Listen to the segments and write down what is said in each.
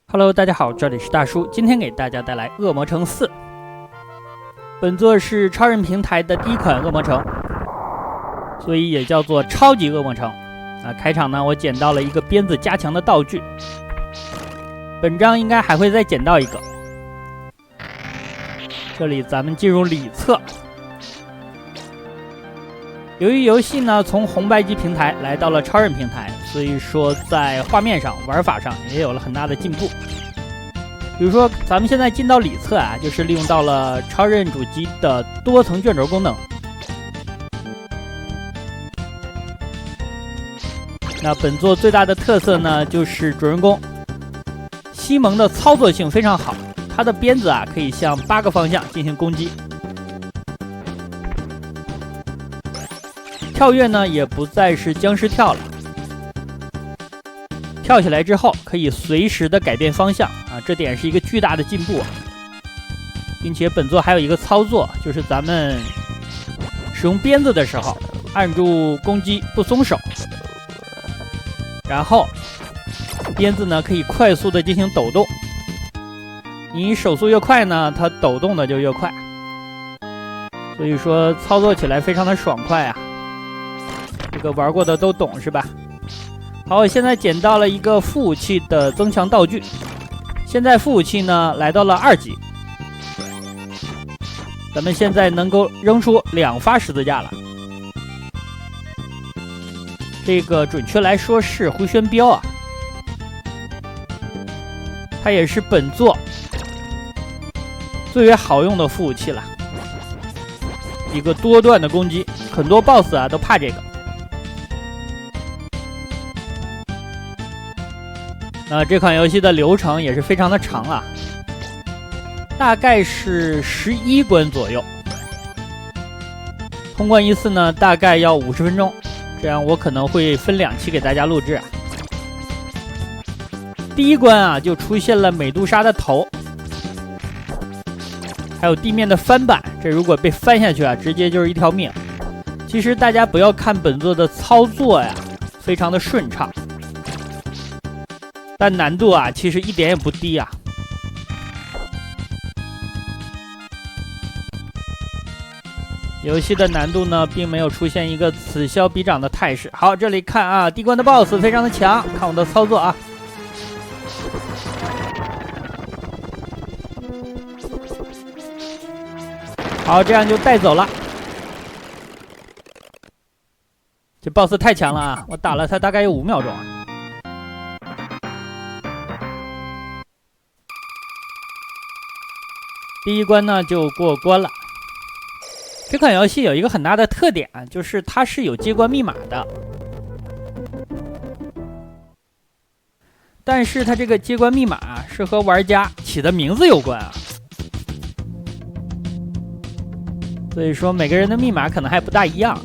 Hello， 大家好，这里是大叔，今天给大家带来《恶魔城4》。本作是超人平台的第一款恶魔城，所以也叫做超级恶魔城。开场呢，我捡到了一个鞭子加强的道具，本章应该还会再捡到一个。这里咱们进入里侧。由于游戏呢从红白机平台来到了超人平台，所以说在画面上、玩法上也有了很大的进步。比如说咱们现在进到里侧就是利用到了超人主机的多层卷轴功能。那本作最大的特色呢，就是主人公西蒙的操作性非常好，他的鞭子可以向8个方向进行攻击。跳跃呢也不再是僵尸跳了，跳起来之后可以随时的改变方向这点是一个巨大的进步并且本作还有一个操作，就是咱们使用鞭子的时候按住攻击不松手，然后鞭子呢可以快速的进行抖动，你手速越快呢，它抖动的就越快，所以说操作起来非常的爽快这个玩过的都懂是吧？好，我现在捡到了一个副武器的增强道具，现在副武器呢来到了2级，咱们现在能够扔出2发十字架了。这个准确来说是回旋镖它也是本作最为好用的副武器了，一个多段的攻击，很多 BOSS 都怕这个。这款游戏的流程也是非常的长大概是11关左右，通关一次呢大概要50分钟，这样我可能会分2期给大家录制第一关就出现了美杜莎的头，还有地面的翻板，这如果被翻下去直接就是一条命。其实大家不要看本作的操作非常的顺畅，但难度其实一点也不低游戏的难度呢并没有出现一个此消彼长的态势。好，这里看第一关的 BOSS 非常的强，看我的操作好，这样就带走了。这 BOSS 太强了我打了他大概有5秒钟第一关呢就过关了。这款游戏有一个很大的特点就是它是有接关密码的，但是它这个接关密码是和玩家起的名字有关所以说每个人的密码可能还不大一样。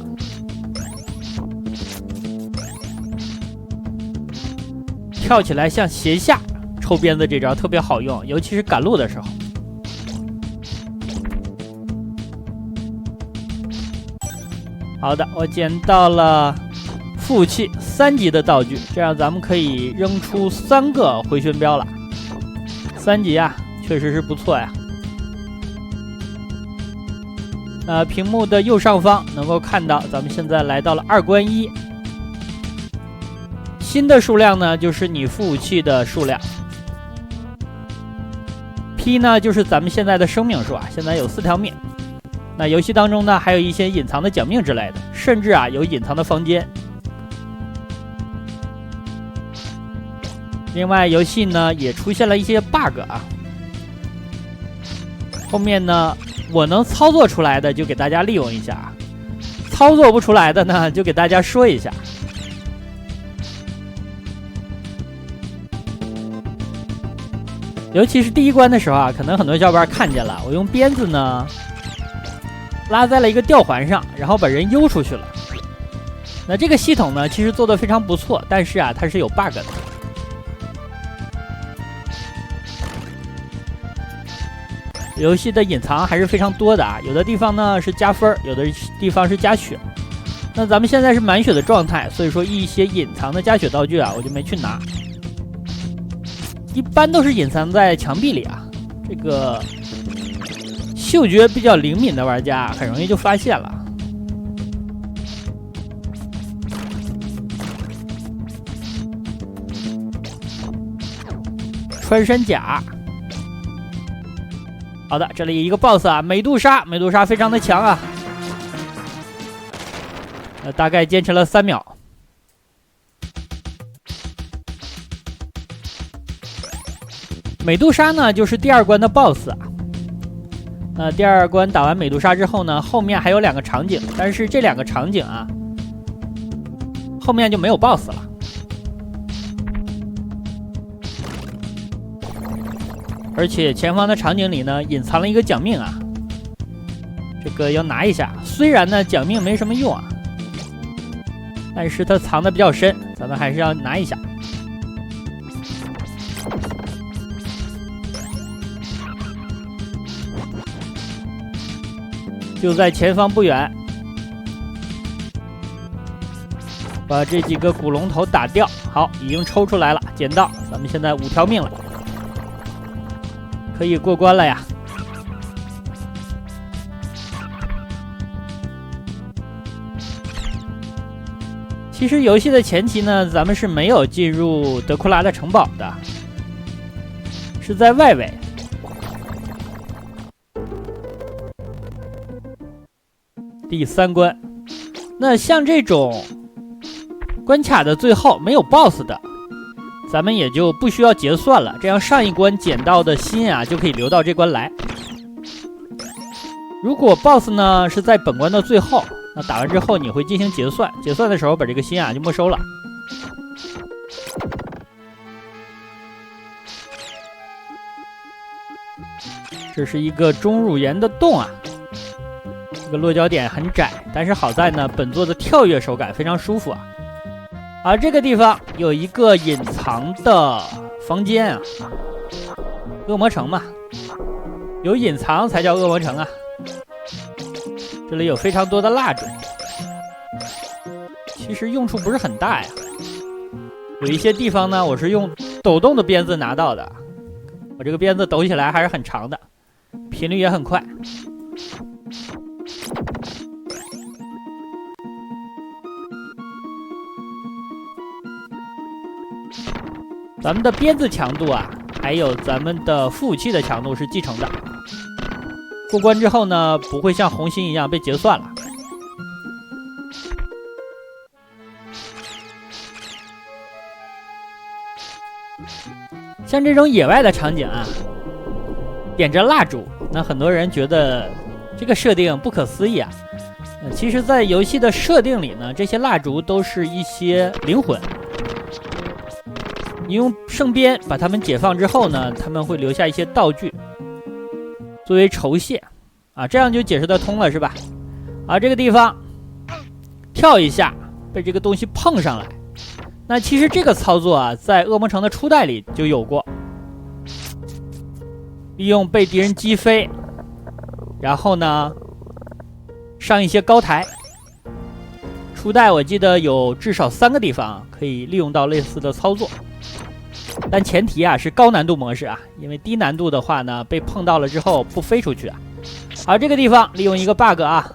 跳起来向斜下抽鞭子这招特别好用，尤其是赶路的时候。好的，我捡到了副武器3级的道具，这样咱们可以扔出3个回旋镖了。3级确实是不错屏幕的右上方能够看到咱们现在来到了2关1，新的数量呢就是你副武器的数量， P 呢就是咱们现在的生命数现在有4条命。那游戏当中呢还有一些隐藏的奖命之类的，甚至有隐藏的房间。另外游戏呢也出现了一些 bug 后面呢我能操作出来的就给大家利用一下操作不出来的呢就给大家说一下。尤其是第一关的时候可能很多小伙伴看见了，我用鞭子呢拉在了一个吊环上，然后把人悠出去了。那这个系统呢其实做得非常不错，但是它是有 bug 的。游戏的隐藏还是非常多的有的地方呢是加分，有的地方是加血。那咱们现在是满血的状态，所以说一些隐藏的加血道具我就没去拿。一般都是隐藏在墙壁里啊。这个嗅觉比较灵敏的玩家很容易就发现了。穿山甲。好的，这里一个 BOSS 啊，美杜莎，美杜莎非常的强啊。大概坚持了3秒。美杜莎呢，就是第2关的 BOSS 啊。第2关打完美杜莎之后呢，后面还有2个场景，但是这2个场景啊，后面就没有 BOSS 了。而且前方的场景里呢，隐藏了一个奖命啊，这个要拿一下。虽然呢奖命没什么用啊，但是它藏的比较深，咱们还是要拿一下。就在前方不远，把这几个古龙头打掉。好，已经抽出来了，捡到。咱们现在5条命了。可以过关了呀！其实游戏的前期呢，咱们是没有进入德库拉的城堡的，是在外围。第3关，那像这种关卡的最后没有 BOSS 的，咱们也就不需要结算了，这样上一关捡到的心啊就可以留到这关来。如果 BOSS 呢是在本关的最后，那打完之后你会进行结算，结算的时候把这个心啊就没收了。这是一个钟乳岩的洞啊，这个落脚点很窄，但是好在呢本作的跳跃手感非常舒服啊。而这个地方有一个隐藏的房间啊，恶魔城嘛，有隐藏才叫恶魔城啊。这里有非常多的蜡烛，其实用处不是很大呀。有一些地方呢，我是用抖动的鞭子拿到的，我这个鞭子抖起来还是很长的，频率也很快。咱们的鞭子强度啊，还有咱们的副武器的强度是继承的。过关之后呢，不会像红心一样被结算了。像这种野外的场景啊，点着蜡烛，那很多人觉得这个设定不可思议啊。其实，在游戏的设定里呢，这些蜡烛都是一些灵魂。你用圣鞭把它们解放之后呢，他们会留下一些道具作为酬谢啊，这样就解释得通了，是吧？啊，这个地方跳一下被这个东西碰上来，那其实这个操作啊，在恶魔城的初代里就有过，利用被敌人击飞，然后呢上一些高台。初代我记得有至少3个地方可以利用到类似的操作。但前提啊是高难度模式啊，因为低难度的话呢，被碰到了之后不飞出去啊。好，这个地方利用一个 bug 啊，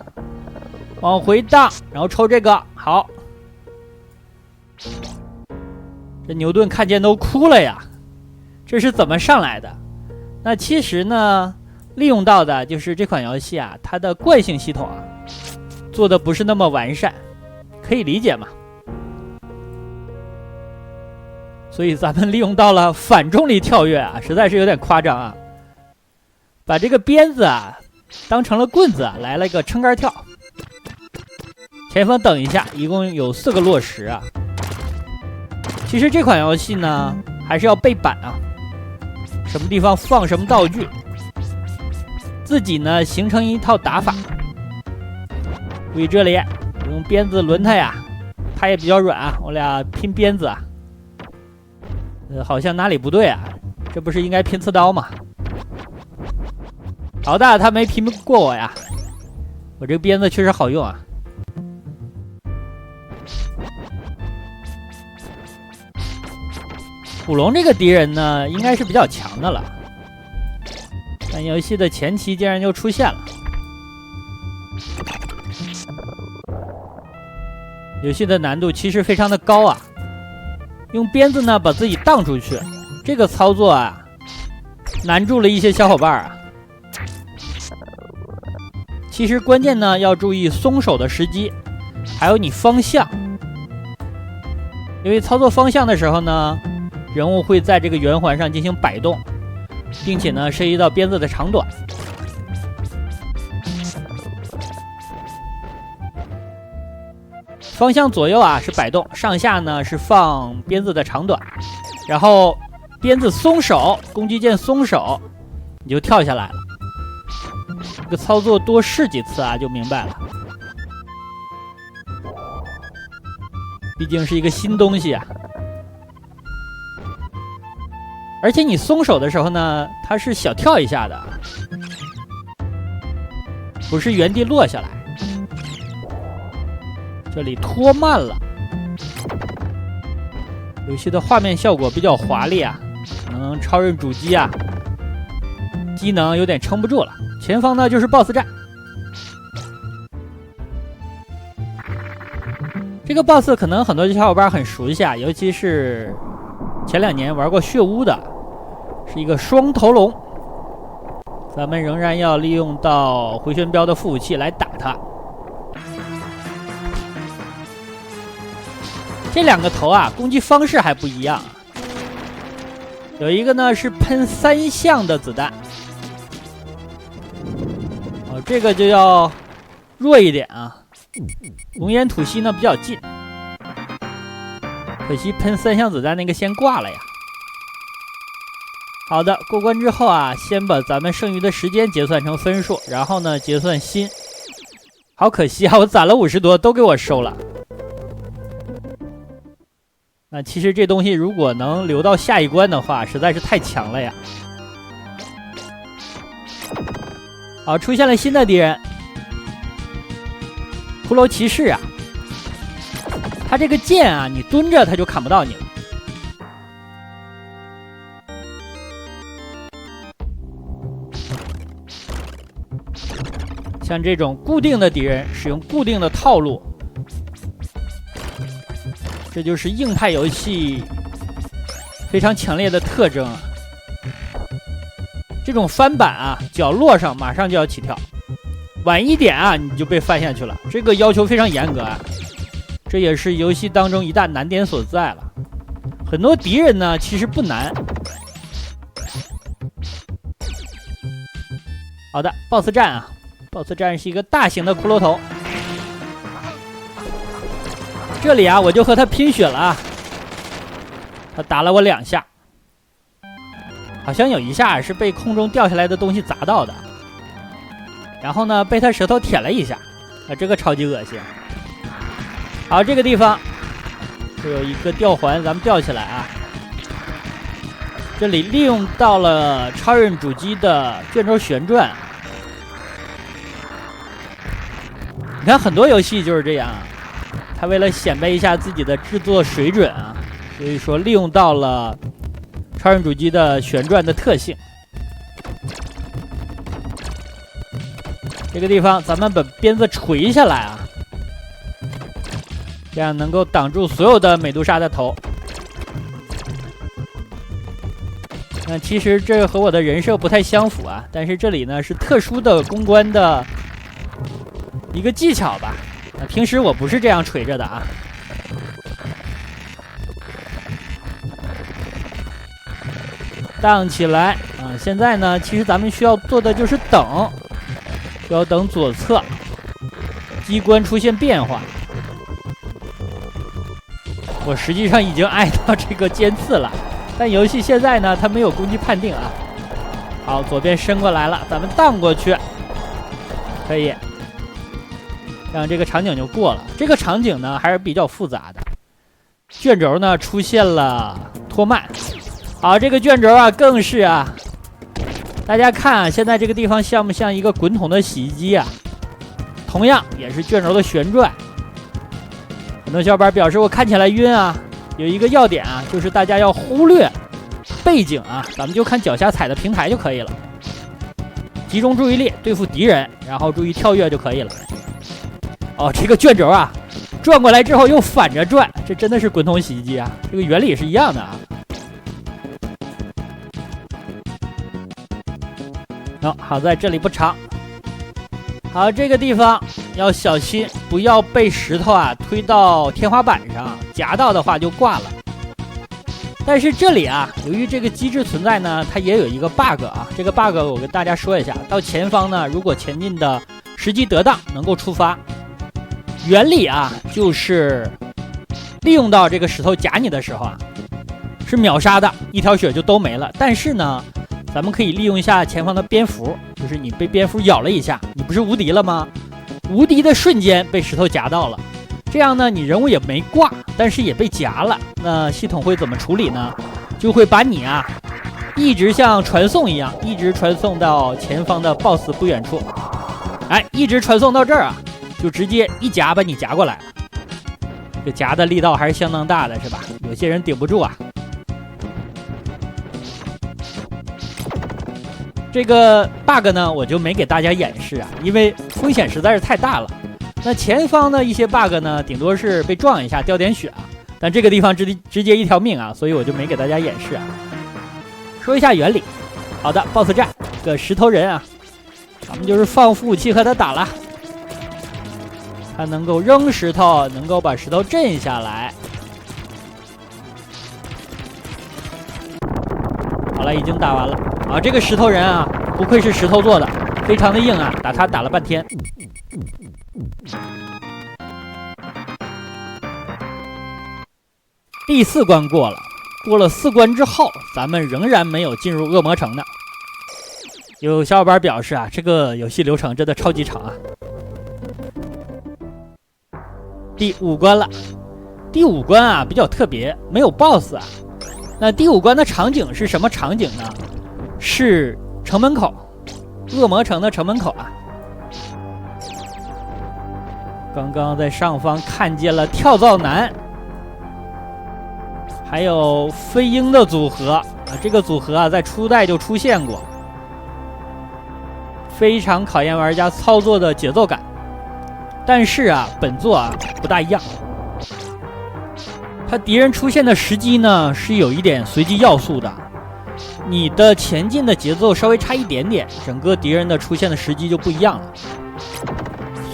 往回荡，然后抽这个。好，这牛顿看见都哭了呀，这是怎么上来的？那其实呢，利用到的就是这款游戏啊，它的惯性系统啊，做的不是那么完善，可以理解嘛。所以咱们利用到了反重力跳跃啊，实在是有点夸张啊！把这个鞭子啊当成了棍子啊，来了一个撑杆跳。前方等一下，一共有4个落石啊。其实这款游戏呢，还是要背板啊，什么地方放什么道具，自己呢形成一套打法。注意这里用鞭子抡它呀，它也比较软啊，我俩拼鞭子啊。好像哪里不对啊？这不是应该拼刺刀吗？好的，他没拼过我呀。我这个鞭子确实好用啊。舞龙这个敌人呢，应该是比较强的了，但游戏的前期竟然就出现了。游戏的难度其实非常的高啊，用鞭子呢把自己荡出去，这个操作啊，难住了一些小伙伴啊。其实关键呢要注意松手的时机，还有你方向，因为操作方向的时候呢，人物会在这个圆环上进行摆动，并且呢涉及到鞭子的长短。方向左右啊是摆动，上下呢是放鞭子的长短，然后鞭子松手，攻击键松手，你就跳下来了。这个操作多试几次啊就明白了，毕竟是一个新东西啊。而且你松手的时候呢，它是小跳一下的，不是原地落下来。这里拖慢了，游戏的画面效果比较华丽啊，可能超人主机啊机能有点撑不住了。前方呢就是 BOSS 战，这个 BOSS 可能很多小伙伴很熟悉啊，尤其是前2年玩过血屋的，是一个双头龙。咱们仍然要利用到回旋镖的副武器来打它。这2个头啊，攻击方式还不一样。有一个呢是喷3项的子弹，这个就要弱一点啊。龙岩吐息呢比较近，可惜喷3项子弹那个先挂了呀。好的，过关之后啊，先把咱们剩余的时间结算成分数，然后呢结算心。好可惜啊，我攒了50多都给我收了。那其实这东西如果能留到下一关的话，实在是太强了呀。好，出现了新的敌人，骷髅骑士啊。他这个剑啊，你蹲着他就砍不到你了。像这种固定的敌人，使用固定的套路。这就是硬派游戏非常强烈的特征啊！这种翻板啊，角落上马上就要起跳，晚一点啊你就被翻下去了，这个要求非常严格啊！这也是游戏当中一大难点所在了。很多敌人呢其实不难。好的 ，BOSS 战啊 ，BOSS 战是一个大型的骷髅头。这里啊，我就和他拼血了啊！他打了我2下，好像有1下是被空中掉下来的东西砸到的，然后呢被他舌头舔了1下，啊，这个超级恶心。好，这个地方这有一个吊环，咱们吊起来啊！这里利用到了超人主机的卷轴旋转，你看很多游戏就是这样。他为了显摆一下自己的制作水准啊，所以说利用到了超人主机的旋转的特性。这个地方咱们把鞭子垂下来啊，这样能够挡住所有的美杜莎的头。那其实这和我的人设不太相符啊，但是这里呢是特殊的公关的一个技巧吧。平时我不是这样垂着的啊。荡起来啊！现在呢，其实咱们需要做的就是等，要等左侧机关出现变化。我实际上已经挨到这个尖刺了，但游戏现在呢，它没有攻击判定啊。好，左边伸过来了，咱们荡过去，可以。让这个场景就过了。这个场景呢还是比较复杂的，卷轴呢出现了拖慢。好，这个卷轴啊更是啊，大家看啊，现在这个地方像不像一个滚筒的洗衣机啊？同样也是卷轴的旋转。很多小伙伴表示我看起来晕啊，有一个要点啊，就是大家要忽略背景啊，咱们就看脚下踩的平台就可以了。集中注意力对付敌人，然后注意跳跃就可以了。哦，这个卷轴啊，转过来之后又反着转，这真的是滚筒洗衣机啊，这个原理是一样的啊。好在这里不长。好，这个地方要小心，不要被石头啊推到天花板上，夹到的话就挂了。但是这里啊，由于这个机制存在呢，它也有一个 bug 啊。这个 bug 我跟大家说一下，到前方呢，如果前进的时机得当，能够触发。原理啊，就是利用到这个石头夹你的时候啊，是秒杀的，一条血就都没了。但是呢，咱们可以利用一下前方的蝙蝠，就是你被蝙蝠咬了一下，你不是无敌了吗？无敌的瞬间被石头夹到了，这样呢，你人物也没挂，但是也被夹了。那系统会怎么处理呢？就会把你啊，一直像传送一样，一直传送到前方的 BOSS 不远处。哎，一直传送到这儿啊，就直接一夹把你夹过来。这夹的力道还是相当大的，是吧？有些人顶不住啊。这个 bug 呢，我就没给大家演示啊，因为风险实在是太大了。那前方的一些 bug 呢，顶多是被撞一下掉点血啊，但这个地方直接一条命啊，所以我就没给大家演示啊。说一下原理。好的 ，BOSS 战，这个石头人啊，咱们就是放副武器和他打了。他能够扔石头，能够把石头震下来。好了，已经打完了。啊，这个石头人啊，不愧是石头做的，非常的硬啊，打他打了半天。第4关过了，过了4关之后，咱们仍然没有进入恶魔城呢。有小伙伴表示啊，这个游戏流程真的超级长啊。第5关了，第5关啊比较特别，没有 BOSS 啊。那第5关的场景是什么场景呢？是城门口，恶魔城的城门口啊。刚刚在上方看见了跳蚤男，还有飞鹰的组合啊。这个组合啊，在初代就出现过，非常考验玩家操作的节奏感。但是啊，本作啊不大一样，它敌人出现的时机呢是有一点随机要素的。你的前进的节奏稍微差一点点，整个敌人的出现的时机就不一样了。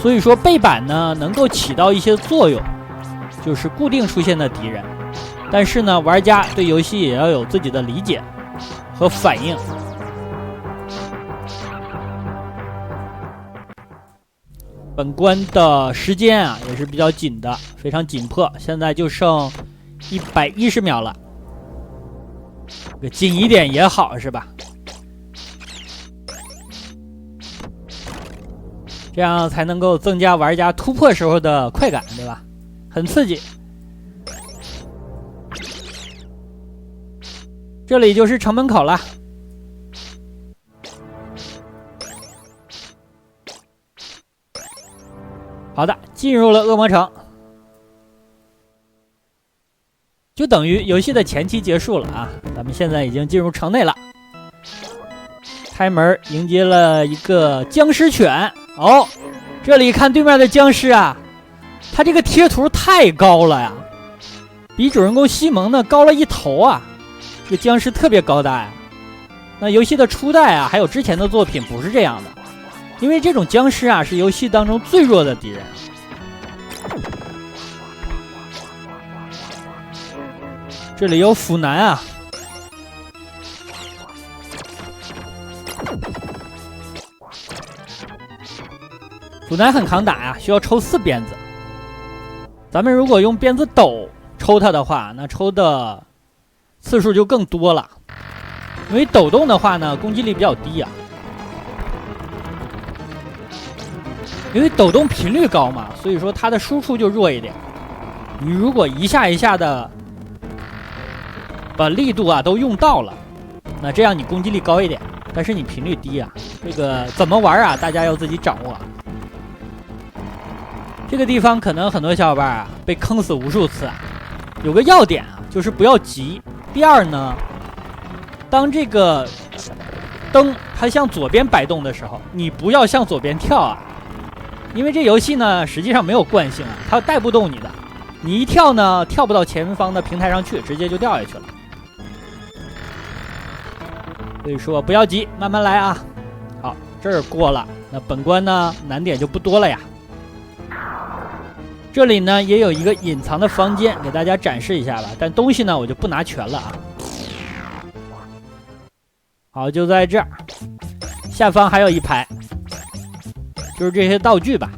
所以说背板呢能够起到一些作用，就是固定出现的敌人。但是呢，玩家对游戏也要有自己的理解和反应。本关的时间啊也是比较紧的，非常紧迫，现在就剩110秒了。紧一点也好，是吧？这样才能够增加玩家突破时候的快感，对吧？很刺激。这里就是城门口了。好的，进入了恶魔城。就等于游戏的前期结束了啊！咱们现在已经进入城内了，开门迎接了一个僵尸犬哦。这里看对面的僵尸啊，他这个贴图太高了呀，比主人公西蒙呢高了1头啊！这个僵尸特别高大呀。那游戏的初代啊，还有之前的作品不是这样的，因为这种僵尸啊是游戏当中最弱的敌人。这里有腐男啊，腐男很抗打呀，需要抽4鞭子。咱们如果用鞭子斗抽它的话，那抽的次数就更多了。因为抖动的话呢，攻击力比较低啊。因为抖动频率高嘛，所以说它的输出就弱一点。你如果一下一下的把力度啊都用到了，那这样你攻击力高一点，但是你频率低啊。这个怎么玩啊？大家要自己掌握。这个地方可能很多小伙伴啊被坑死无数次啊。有个要点啊，就是不要急。第二呢，当这个灯它向左边摆动的时候，你不要向左边跳啊，因为这游戏呢实际上没有惯性啊，它带不动你的。你一跳呢，跳不到前方的平台上去，直接就掉下去了。所以说不要急，慢慢来啊。好，这儿过了，那本关呢难点就不多了呀。这里呢也有一个隐藏的房间，给大家展示一下吧。但东西呢我就不拿全了啊。好，就在这儿，下方还有一排，就是这些道具吧。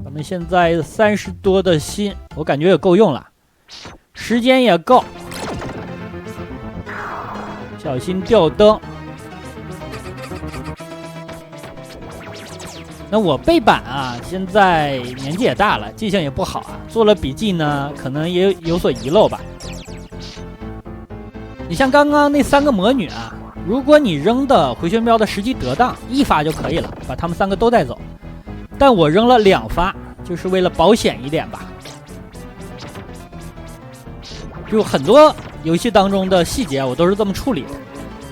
咱们现在30多的心，我感觉也够用了，时间也够。小心掉灯。那我背板啊，现在年纪也大了，记性也不好啊，做了笔记呢，可能也有所遗漏吧。你像刚刚那3个魔女啊，如果你扔的回旋镖的时机得当，1发就可以了，把他们3个都带走。但我扔了2发，就是为了保险一点吧。就很多游戏当中的细节我都是这么处理的，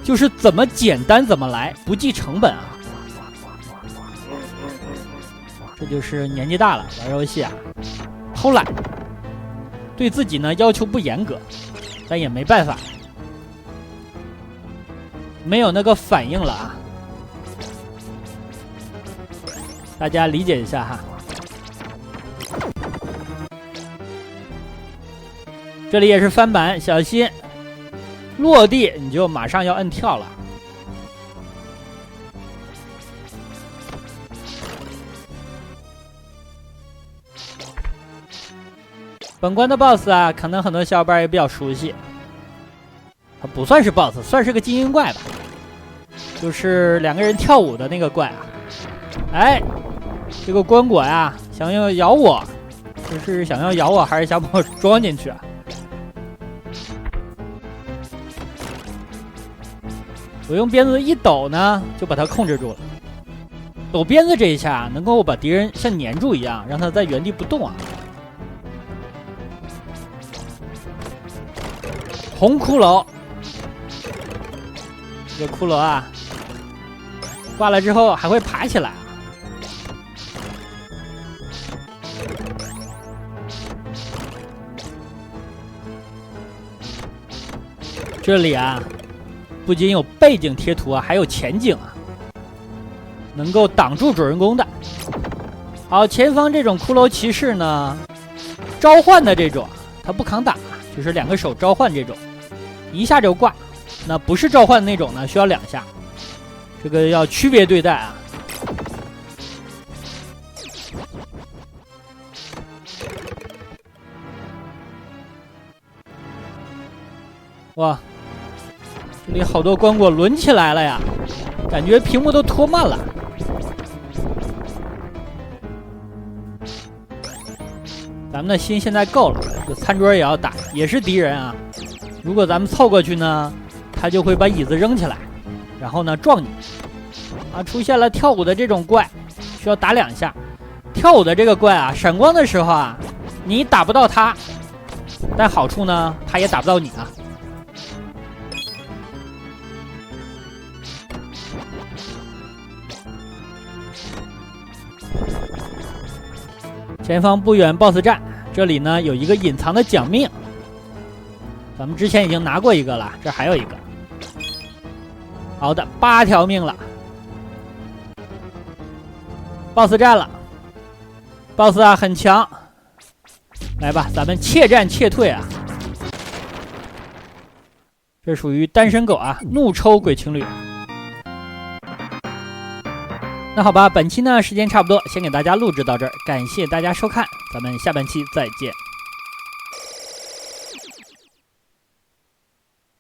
就是怎么简单怎么来，不计成本啊。这就是年纪大了玩游戏啊，偷懒，对自己呢要求不严格，但也没办法，没有那个反应了啊，大家理解一下哈。这里也是翻板，小心落地你就马上要摁跳了。本关的 BOSS 啊，可能很多小伙伴也比较熟悉，它不算是 BOSS， 算是个精英怪吧，就是2个人跳舞的那个怪啊。哎，这个关果呀，想要咬我，就是想要咬我，还是想把我装进去啊？我用鞭子一抖呢，就把它控制住了。抖鞭子这一下能够把敌人像粘住一样，让他在原地不动啊。红骷髅，这个骷髅啊，挂了之后还会爬起来啊。这里啊，不仅有背景贴图啊，还有前景啊，能够挡住主人公的。好，前方这种骷髅骑士呢，召唤的这种，他不扛打，就是2个手召唤这种，一下就挂。那不是召唤那种呢，需要2下，这个要区别对待啊。哇，这里好多关果抡起来了呀，感觉屏幕都拖慢了。咱们的心现在够了，这餐桌也要打，也是敌人啊。如果咱们凑过去呢，他就会把椅子扔起来，然后呢撞你。啊，出现了跳舞的这种怪，需要打2下。跳舞的这个怪啊，闪光的时候啊，你打不到他，但好处呢，他也打不到你啊。前方不远 BOSS 战，这里呢有一个隐藏的奖命，咱们之前已经拿过一个了，这还有一个。好的，8条命了。BOSS 战了 ，BOSS 啊很强，来吧，咱们怯战怯退啊。这属于单身狗啊，怒抽鬼情侣。那好吧，本期呢时间差不多，先给大家录制到这儿，感谢大家收看，咱们下半期再见。